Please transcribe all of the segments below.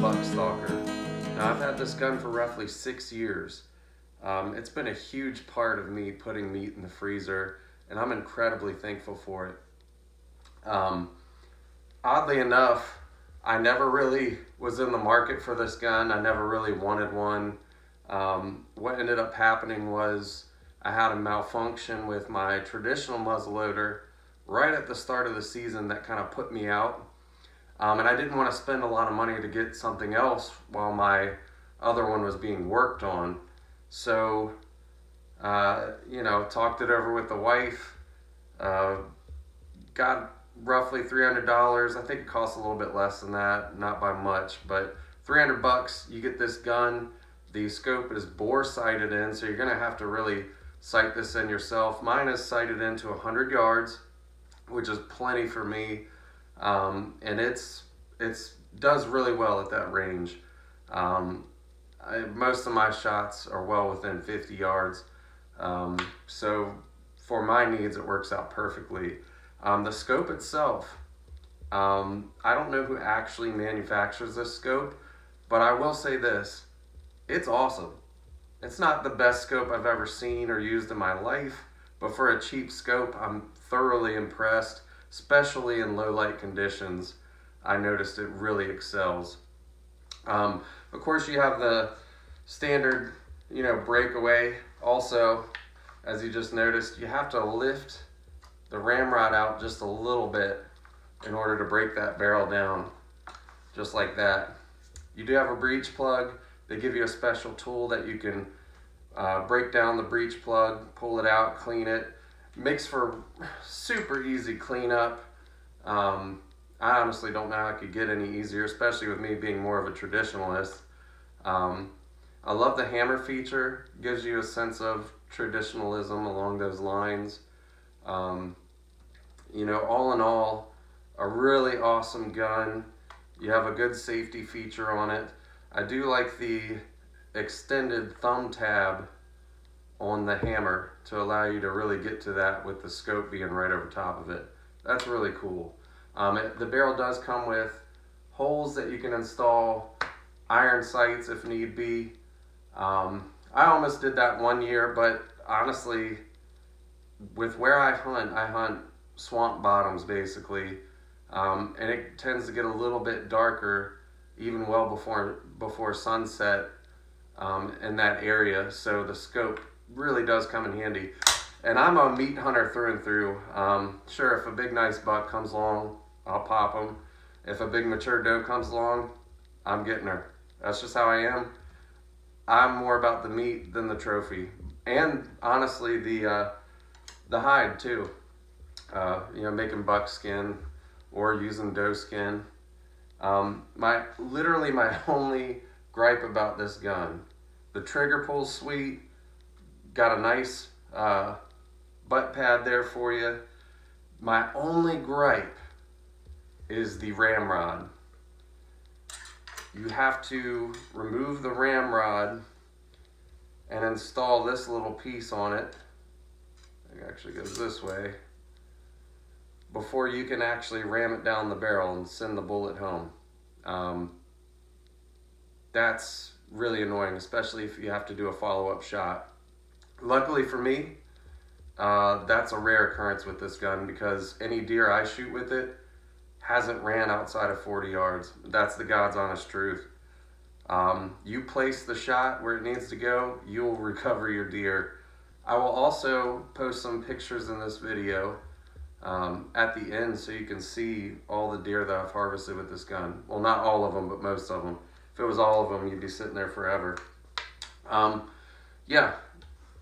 Buckstalker. Now I've had this gun for roughly 6 years. It's been a huge part of me putting meat in the freezer, and I'm incredibly thankful for it. Oddly enough, I never really was in the market for this gun. I never really wanted one. What ended up happening was I had a malfunction with my traditional muzzleloader right at the start of the season that kind of put me out. And I didn't want to spend a lot of money to get something else while my other one was being worked on. So, talked it over with the wife, got roughly $300. I think it costs a little bit less than that, not by much, but $300, you get this gun. The scope is bore sighted in, so you're gonna have to really sight this in yourself. Mine is sighted into 100 yards, which is plenty for me. And it's does really well at that range. Most of my shots are well within 50 yards. So for my needs, it works out perfectly. The scope itself, I don't know who actually manufactures this scope, but I will say this, it's awesome. It's not the best scope I've ever seen or used in my life, but for a cheap scope, I'm thoroughly impressed, especially in low light conditions. I noticed it really excels. Of course, you have the standard, breakaway. Also, as you just noticed, you have to lift the ramrod out just a little bit in order to break that barrel down, just like that. You do have a breech plug. They give you a special tool that you can break down the breech plug, pull it out, clean it. Makes for super easy cleanup. I honestly don't know how it could get any easier, especially with me being more of a traditionalist. I love the hammer feature. Gives you a sense of traditionalism along those lines. All in all, a really awesome gun. You have a good safety feature on it. I do like the extended thumb tab on the hammer to allow you to really get to that with the scope being right over top of it. That's really cool. The barrel does come with holes that you can install, iron sights if need be. I almost did that one year, but honestly, with where I hunt swamp bottoms basically, and it tends to get a little bit darker even well before sunset in that area, so the scope really does come in handy. And I'm a meat hunter through and through. Sure, if a big nice buck comes along, I'll pop him. If a big mature doe comes along, I'm getting her. That's just how I am. I'm more about the meat than the trophy, and honestly the hide too. Making buck skin or using doe skin. My only gripe about this gun, the trigger pull's sweet, got a nice butt pad there for you. My only gripe is the ramrod. You have to remove the ramrod and install this little piece on it. It actually goes this way, before you can actually ram it down the barrel and send the bullet home. That's really annoying, especially if you have to do a follow-up shot. Luckily for me, that's a rare occurrence with this gun, because any deer I shoot with it hasn't ran outside of 40 yards. That's the God's honest truth. You place the shot where it needs to go, you'll recover your deer. I will also post some pictures in this video at the end so you can see all the deer that I've harvested with this gun. Well, not all of them, but most of them. If it was all of them, you'd be sitting there forever.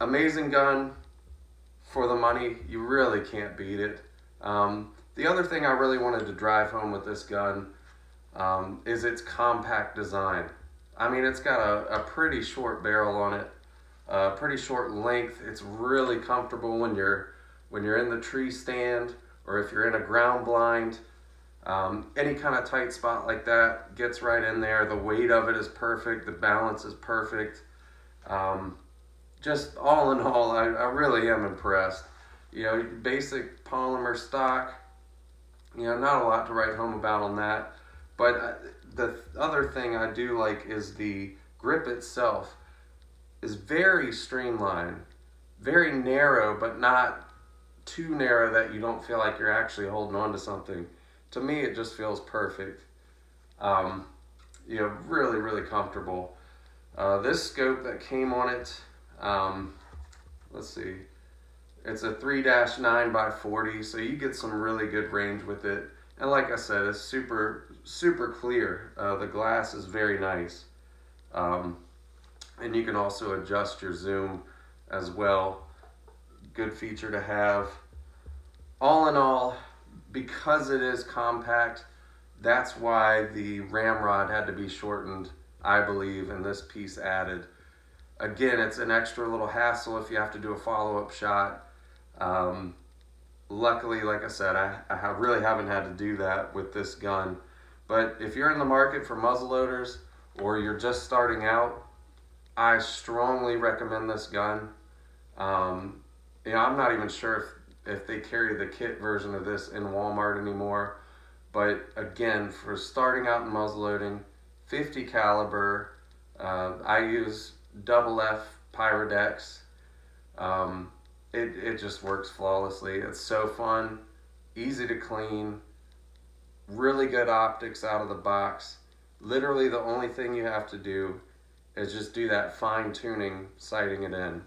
Amazing gun for the money. You really can't beat it. The other thing I really wanted to drive home with this gun is its compact design. I mean, it's got a pretty short barrel on it, pretty short length. It's really comfortable when you're in the tree stand, or if you're in a ground blind. Any kind of tight spot like that gets right in there. The weight of it is perfect. The balance is perfect. Just all in all, I really am impressed. Basic polymer stock, not a lot to write home about on that. But the other thing I do like is the grip itself is very streamlined, very narrow, but not too narrow that you don't feel like you're actually holding on to something. To me, it just feels perfect. You know, really, really comfortable. This scope that came on it, let's see, it's a 3-9x40, so you get some really good range with it. And like I said, it's super, super clear. The glass is very nice. And you can also adjust your zoom as well. Good feature to have. All in all, because it is compact, that's why the ramrod had to be shortened, I believe, and this piece added. Again, it's an extra little hassle if you have to do a follow-up shot. Luckily, like I said, I really haven't had to do that with this gun. But if you're in the market for muzzleloaders or you're just starting out, I strongly recommend this gun. You know, I'm not even sure if they carry the kit version of this in Walmart anymore. But again, for starting out in muzzleloading, 50 caliber, I use double F Pyrodex. It just works flawlessly. It's so fun, easy to clean, really good optics out of the box. Literally the only thing you have to do is just do that fine tuning, sighting it in.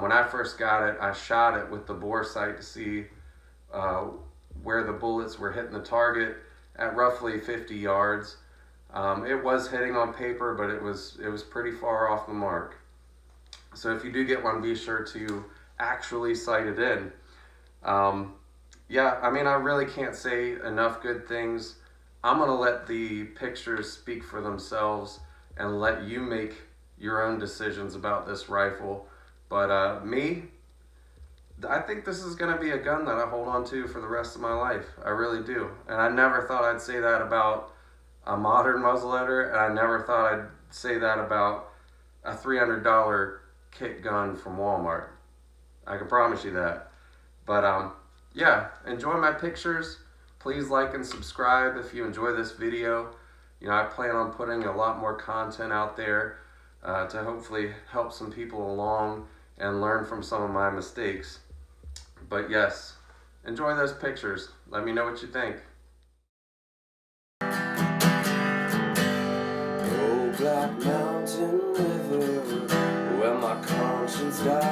When I first got it, I shot it with the bore sight to see where the bullets were hitting the target at roughly 50 yards. It was hitting on paper, but it was pretty far off the mark. So if you do get one, be sure to actually sight it in. Yeah, I mean, I really can't say enough good things. I'm gonna let the pictures speak for themselves and let you make your own decisions about this rifle. But I think this is gonna be a gun that I hold on to for the rest of my life. I really do. And I never thought I'd say that about a modern muzzleloader, and I never thought I'd say that about a $300 kit gun from Walmart. I can promise you that. But yeah, enjoy my pictures. Please like and subscribe if you enjoy this video. You know, I plan on putting a lot more content out there to hopefully help some people along and learn from some of my mistakes. But yes, enjoy those pictures. Let me know what you think. Oh, Black Mountain River, where my conscience died.